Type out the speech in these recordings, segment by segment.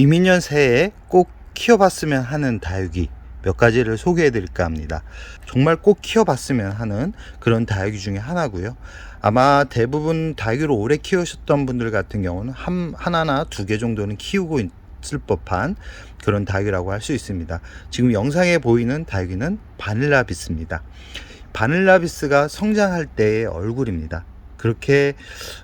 이민년 새해에 꼭 키워봤으면 하는 다육이 몇 가지를 소개해 드릴까 합니다. 정말 꼭 키워봤으면 하는 그런 다육이 중에 하나고요. 아마 대부분 다육이를 오래 키우셨던 분들 같은 경우는 하나나 두 개 정도는 키우고 있을 법한 그런 다육이라고 할 수 있습니다. 지금 영상에 보이는 다육이는 바닐라비스입니다. 바닐라비스가 성장할 때의 얼굴입니다. 그렇게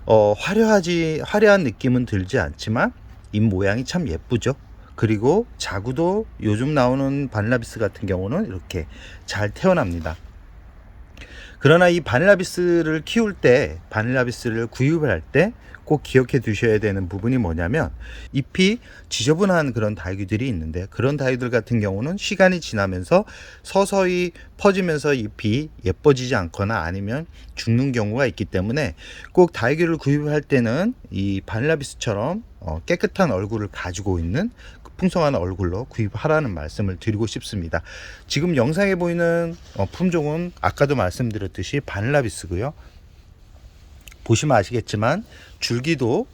화려한 느낌은 들지 않지만 잎 모양이 참 예쁘죠. 그리고 자구도 요즘 나오는 바닐라비스 같은 경우는 이렇게 잘 태어납니다. 그러나 이 바닐라비스를 키울 때, 바닐라비스를 구입을 할 때 꼭 기억해 두셔야 되는 부분이 뭐냐면, 잎이 지저분한 그런 다육이들이 있는데, 그런 다육이들 같은 경우는 시간이 지나면서 서서히 퍼지면서 잎이 예뻐지지 않거나 아니면 죽는 경우가 있기 때문에 꼭 다육이를 구입할 때는 이 바닐라비스처럼 깨끗한 얼굴을 가지고 있는 풍성한 얼굴로 구입하라는 말씀을 드리고 싶습니다. 지금 영상에 보이는 품종은 아까도 말씀드렸듯이 바닐라비스고요. 보시면 아시겠지만 줄기도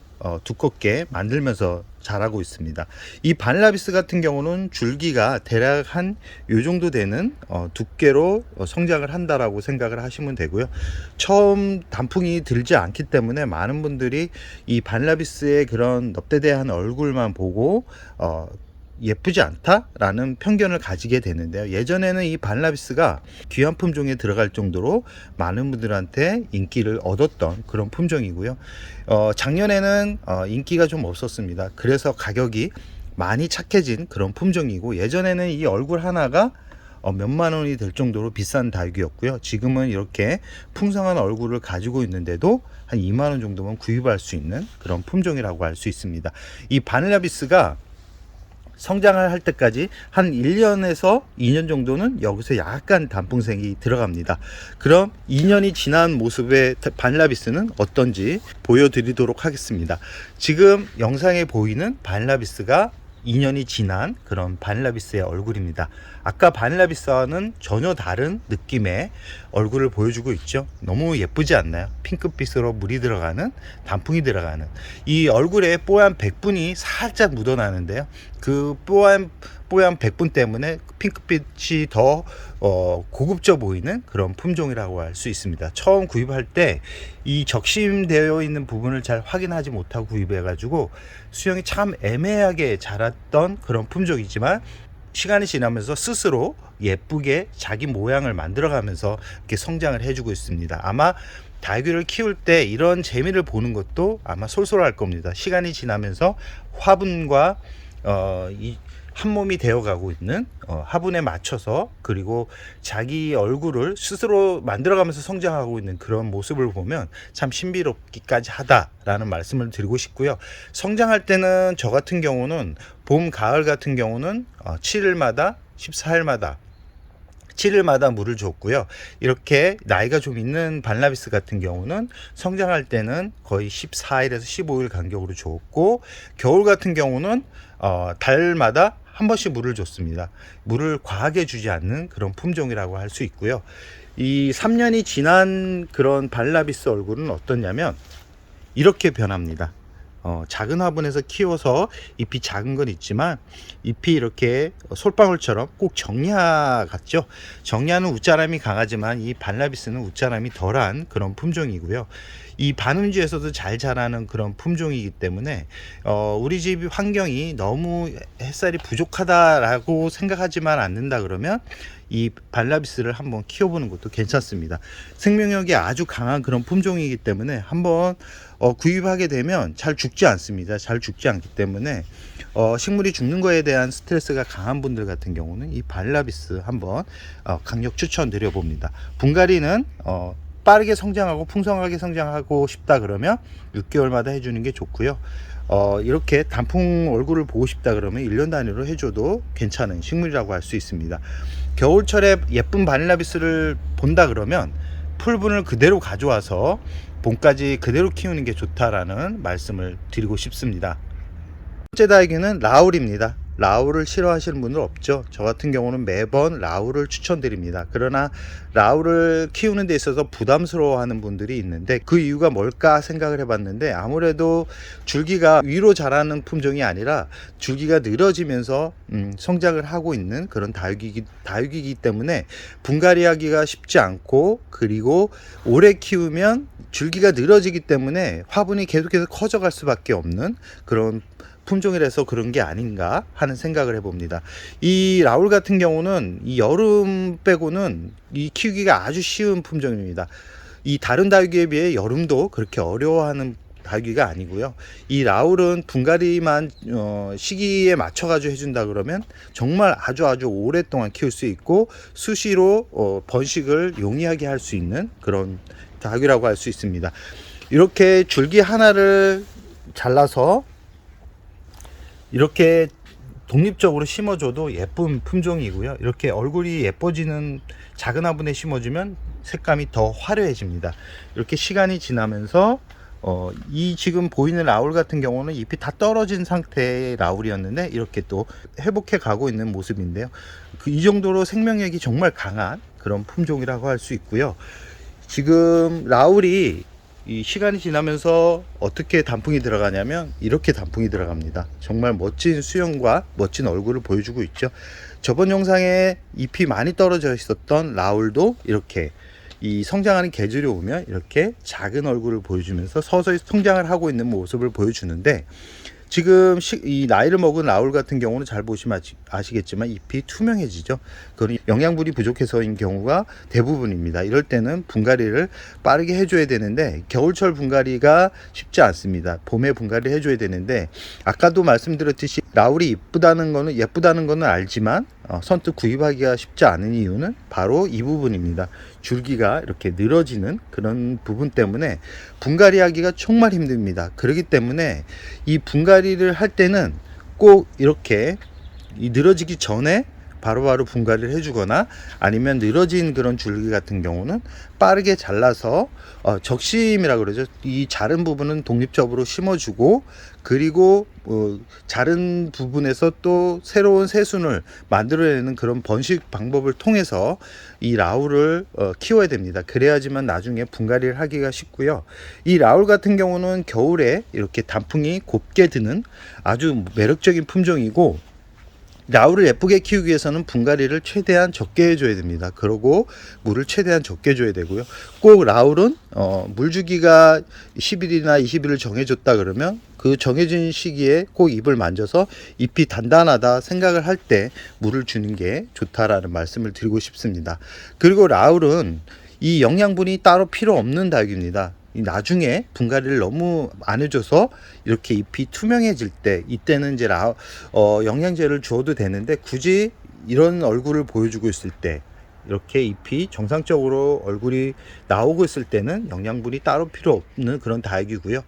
두껍게 만들면서 자라고 있습니다. 이 바닐라비스 같은 경우는 줄기가 대략 한 요 정도 되는 두께로 성장을 한다라고 생각을 하시면 되고요. 처음 단풍이 들지 않기 때문에 많은 분들이 이 바닐라비스의 그런 넙대대한 얼굴만 보고 예쁘지 않다라는 편견을 가지게 되는데요. 예전에는 이 바닐라비스가 귀한 품종에 들어갈 정도로 많은 분들한테 인기를 얻었던 그런 품종이고요. 작년에는 인기가 좀 없었습니다. 그래서 가격이 많이 착해진 그런 품종이고, 예전에는 이 얼굴 하나가 몇만 원이 될 정도로 비싼 다육이였고요. 지금은 이렇게 풍성한 얼굴을 가지고 있는데도 한 2만 원 정도면 구입할 수 있는 그런 품종이라고 할 수 있습니다. 이 바닐라비스가 성장을 할 때까지 한 1년에서 2년 정도는 여기서 약간 단풍색이 들어갑니다. 그럼 2년이 지난 모습의 바닐라비스는 어떤지 보여드리도록 하겠습니다. 지금 영상에 보이는 바닐라비스가 2년이 지난 그런 바닐라비스의 얼굴입니다. 아까 바닐라비스와는 전혀 다른 느낌의 얼굴을 보여주고 있죠. 너무 예쁘지 않나요? 핑크빛으로 물이 들어가는, 단풍이 들어가는 이 얼굴에 뽀얀 백분이 살짝 묻어나는데요. 그 뽀얀 백분 때문에 핑크빛이 더 고급져 보이는 그런 품종이라고 할 수 있습니다. 처음 구입할 때 이 적심되어 있는 부분을 잘 확인하지 못하고 구입해 가지고 수영이 참 애매하게 자랐던 그런 품종이지만, 시간이 지나면서 스스로 예쁘게 자기 모양을 만들어가면서 이렇게 성장을 해주고 있습니다. 아마 다육이를 키울 때 이런 재미를 보는 것도 아마 쏠쏠할 겁니다. 시간이 지나면서 화분과 이 한 몸이 되어가고 있는 화분에 맞춰서, 그리고 자기 얼굴을 스스로 만들어가면서 성장하고 있는 그런 모습을 보면 참 신비롭기까지 하다라는 말씀을 드리고 싶고요. 성장할 때는 저 같은 경우는 봄, 가을 같은 경우는 7일마다 14일마다 7일마다 물을 줬고요. 이렇게 나이가 좀 있는 바닐라비스 같은 경우는 성장할 때는 거의 14일에서 15일 간격으로 줬고, 겨울 같은 경우는 달마다 한 번씩 물을 줬습니다. 물을 과하게 주지 않는 그런 품종이라고 할 수 있고요. 이 3년이 지난 그런 바닐라비스 얼굴은 어떠냐면 이렇게 변합니다. 작은 화분에서 키워서 잎이 작은 건 있지만 잎이 이렇게 솔방울처럼 꼭 정리화 같죠. 정리화는 웃자람이 강하지만 이 바닐라비스는 웃자람이 덜한 그런 품종이고요. 이 반음지에서도 잘 자라는 그런 품종이기 때문에 우리 집 환경이 너무 햇살이 부족하다라고 생각하지만 않는다 그러면 이 바닐라비스를 한번 키워보는 것도 괜찮습니다. 생명력이 아주 강한 그런 품종이기 때문에 한번 구입하게 되면 잘 죽지 않습니다. 잘 죽지 않기 때문에 식물이 죽는 거에 대한 스트레스가 강한 분들 같은 경우는 이 바닐라비스 한번 강력 추천드려 봅니다. 분갈이는 빠르게 성장하고 풍성하게 성장하고 싶다 그러면 6개월마다 해주는 게 좋고요. 이렇게 단풍 얼굴을 보고 싶다 그러면 1년 단위로 해줘도 괜찮은 식물이라고 할 수 있습니다. 겨울철에 예쁜 바닐라비스를 본다 그러면 풀분을 그대로 가져와서 봄까지 그대로 키우는 게 좋다라는 말씀을 드리고 싶습니다. 첫 번째 다육이는 라울입니다. 라울을 싫어하시는 분은 없죠. 저 같은 경우는 매번 라울을 추천드립니다. 그러나 라울을 키우는 데 있어서 부담스러워하는 분들이 있는데 그 이유가 뭘까 생각을 해봤는데, 아무래도 줄기가 위로 자라는 품종이 아니라 줄기가 늘어지면서 성장을 하고 있는 그런 다육이기 때문에 분갈이하기가 쉽지 않고, 그리고 오래 키우면 줄기가 늘어지기 때문에 화분이 계속해서 커져갈 수밖에 없는 그런 품종이라서 그런 게 아닌가 하는 생각을 해봅니다. 이 라울 같은 경우는 이 여름 빼고는 이 키우기가 아주 쉬운 품종입니다. 이 다른 다육이에 비해 여름도 그렇게 어려워하는 다육이가 아니고요. 이 라울은 분갈이만 시기에 맞춰 가지고 해준다 그러면 정말 아주 오랫동안 키울 수 있고, 수시로 번식을 용이하게 할 수 있는 그런 다육이라고 할 수 있습니다. 이렇게 줄기 하나를 잘라서 이렇게 독립적으로 심어줘도 예쁜 품종이고요. 이렇게 얼굴이 예뻐지는 작은 화분에 심어주면 색감이 더 화려해집니다. 이렇게 시간이 지나면서 이 지금 보이는 라울 같은 경우는 잎이 다 떨어진 상태의 라울이었는데 이렇게 또 회복해 가고 있는 모습인데요. 이 정도로 생명력이 정말 강한 그런 품종이라고 할 수 있고요. 지금 라울이 이 시간이 지나면서 어떻게 단풍이 들어가냐면 이렇게 단풍이 들어갑니다. 정말 멋진 수영과 멋진 얼굴을 보여주고 있죠. 저번 영상에 잎이 많이 떨어져 있었던 라울도 이렇게 이 성장하는 계절이 오면 이렇게 작은 얼굴을 보여주면서 서서히 성장을 하고 있는 모습을 보여주는데, 지금 이 나이를 먹은 라울 같은 경우는 잘 보시면 아시겠지만 잎이 투명해지죠. 그건 영양분이 부족해서인 경우가 대부분입니다. 이럴 때는 분갈이를 빠르게 해줘야 되는데 겨울철 분갈이가 쉽지 않습니다. 봄에 분갈이를 해줘야 되는데, 아까도 말씀드렸듯이 라울이 예쁘다는 거는 알지만 선뜻 구입하기가 쉽지 않은 이유는 바로 이 부분입니다. 줄기가 이렇게 늘어지는 그런 부분 때문에 분갈이 하기가 정말 힘듭니다. 그렇기 때문에 이 분갈이를 할 때는 꼭 이렇게 늘어지기 전에 바로바로 분갈이를 해주거나, 아니면 늘어진 그런 줄기 같은 경우는 빠르게 잘라서 적심이라 그러죠. 이 자른 부분은 독립적으로 심어주고, 그리고 자른 부분에서 또 새로운 새순을 만들어내는 그런 번식 방법을 통해서 이 라울을 키워야 됩니다. 그래야지만 나중에 분갈이를 하기가 쉽고요. 이 라울 같은 경우는 겨울에 이렇게 단풍이 곱게 드는 아주 매력적인 품종이고, 라울을 예쁘게 키우기 위해서는 분갈이를 최대한 적게 해줘야 됩니다. 그리고 물을 최대한 적게 줘야 되고요. 꼭 라울은 물주기가 10일이나 20일을 정해줬다 그러면 그 정해진 시기에 꼭 잎을 만져서 잎이 단단하다 생각을 할 때 물을 주는 게 좋다라는 말씀을 드리고 싶습니다. 그리고 라울은 이 영양분이 따로 필요 없는 다육입니다. 나중에 분갈이를 너무 안 해줘서 이렇게 잎이 투명해질 때, 이때는 이제 영양제를 주어도 되는데, 굳이 이런 얼굴을 보여주고 있을 때, 이렇게 잎이 정상적으로 얼굴이 나오고 있을 때는 영양분이 따로 필요 없는 그런 다육이고요.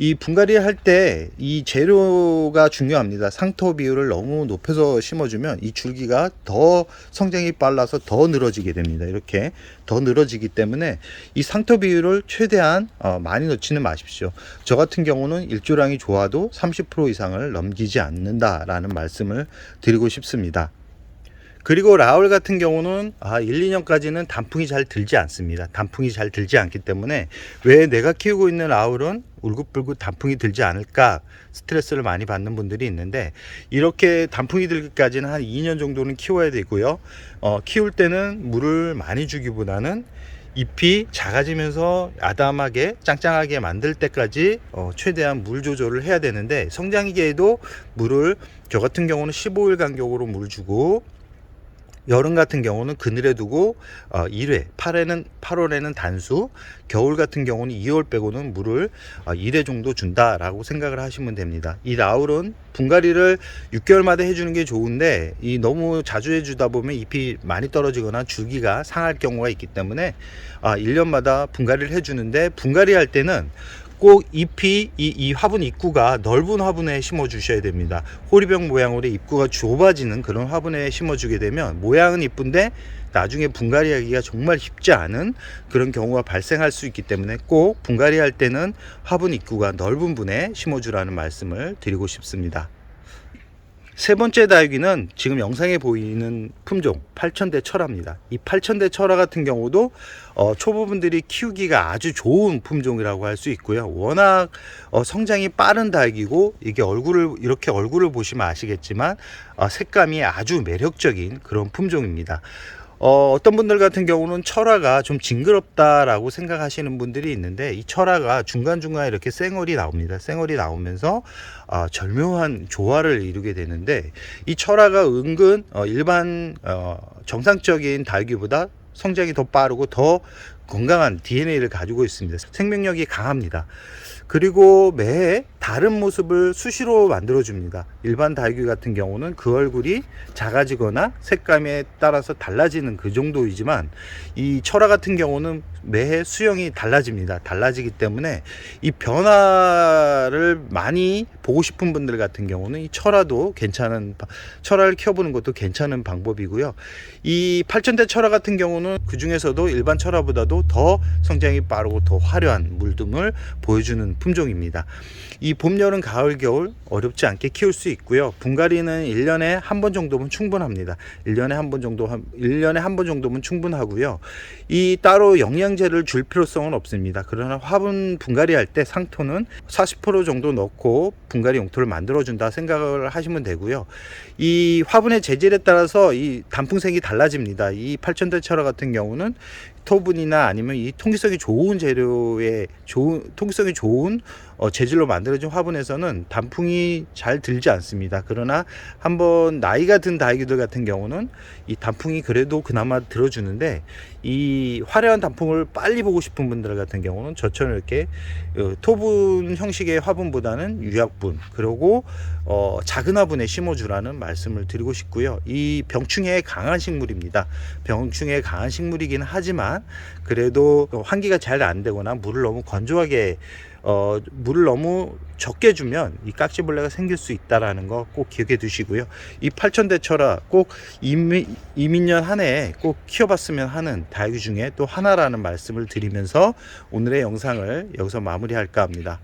이 분갈이 할 때 이 재료가 중요합니다. 상토 비율을 너무 높여서 심어주면 이 줄기가 더 성장이 빨라서 더 늘어지게 됩니다. 이렇게 더 늘어지기 때문에 이 상토 비율을 최대한 많이 넣지는 마십시오. 저 같은 경우는 일조량이 좋아도 30% 이상을 넘기지 않는다라는 말씀을 드리고 싶습니다. 그리고 라울 같은 경우는 1, 2년까지는 단풍이 잘 들지 않습니다. 단풍이 잘 들지 않기 때문에 왜 내가 키우고 있는 라울은 울긋불긋 단풍이 들지 않을까 스트레스를 많이 받는 분들이 있는데, 이렇게 단풍이 들기까지는 한 2년 정도는 키워야 되고요. 키울 때는 물을 많이 주기보다는 잎이 작아지면서 아담하게 짱짱하게 만들 때까지 최대한 물 조절을 해야 되는데, 성장기에도 물을 저 같은 경우는 15일 간격으로 물 주고, 여름 같은 경우는 그늘에 두고 1회, 8월에는 단수, 겨울 같은 경우는 2월 빼고는 물을 1회 정도 준다라고 생각을 하시면 됩니다. 이 라울은 분갈이를 6개월마다 해주는 게 좋은데, 이 너무 자주 해주다 보면 잎이 많이 떨어지거나 줄기가 상할 경우가 있기 때문에 1년마다 분갈이를 해주는데, 분갈이 할 때는 꼭 잎이 이 화분 입구가 넓은 화분에 심어 주셔야 됩니다. 호리병 모양으로 입구가 좁아지는 그런 화분에 심어 주게 되면 모양은 이쁜데 나중에 분갈이 하기가 정말 쉽지 않은 그런 경우가 발생할 수 있기 때문에 꼭 분갈이 할 때는 화분 입구가 넓은 분에 심어 주라는 말씀을 드리고 싶습니다. 세 번째 다육이는 지금 영상에 보이는 품종 8000대 철화입니다. 이 8000대 철화 같은 경우도 초보분들이 키우기가 아주 좋은 품종이라고 할 수 있고요. 워낙 성장이 빠른 다육이고, 이게 이렇게 얼굴을 보시면 아시겠지만 색감이 아주 매력적인 그런 품종입니다. 어떤 분들 같은 경우는 철화가 좀 징그럽다라고 생각하시는 분들이 있는데, 이 철화가 중간중간 이렇게 쌩얼이 나옵니다. 쌩얼이 나오면서 절묘한 조화를 이루게 되는데, 이 철화가 은근 일반 정상적인 다육이보다 성장이 더 빠르고 더 건강한 DNA를 가지고 있습니다. 생명력이 강합니다. 그리고 매해 다른 모습을 수시로 만들어줍니다. 일반 다육이 같은 경우는 그 얼굴이 작아지거나 색감에 따라서 달라지는 그 정도이지만, 이 철화 같은 경우는 매해 수영이 달라집니다. 달라지기 때문에 이 변화를 많이 보고 싶은 분들 같은 경우는 이 철화도 철화를 키워보는 것도 괜찮은 방법이고요. 이 8000대 철화 같은 경우는 그 중에서도 일반 철화보다도 더 성장이 빠르고 더 화려한 물듬을 보여주는 품종입니다. 이 봄, 여름, 가을, 겨울 어렵지 않게 키울 수 있고요. 분갈이는 1년에 한 번 정도면 충분합니다. 1년에 한 번 정도면 충분하고요. 이 따로 영양제를 줄 필요성은 없습니다. 그러나 화분 분갈이 할 때 상토는 40% 정도 넣고 분갈이 용토를 만들어 준다 생각을 하시면 되고요. 이 화분의 재질에 따라서 이 단풍색이 달라집니다. 이 8000대 철화 같은 경우는 토분이나 아니면 이 통기성이 좋은 재질로 만들어진 화분에서는 단풍이 잘 들지 않습니다. 그러나 한번 나이가 든 다육이들 같은 경우는 이 단풍이 그래도 그나마 들어주는데, 이 화려한 단풍을 빨리 보고 싶은 분들 같은 경우는 저처럼 이렇게 토분 형식의 화분보다는 유약분, 그리고 작은 화분에 심어주라는 말씀을 드리고 싶고요. 이 병충해에 강한 식물입니다. 병충해에 강한 식물이긴 하지만 그래도 환기가 잘 안 되거나 물을 너무 적게 주면 이 깍지벌레가 생길 수 있다라는 거 꼭 기억해 두시고요. 이 8000대 철화 꼭 이민년 한 해에 꼭 키워봤으면 하는 다육이 중에 또 하나라는 말씀을 드리면서 오늘의 영상을 여기서 마무리할까 합니다.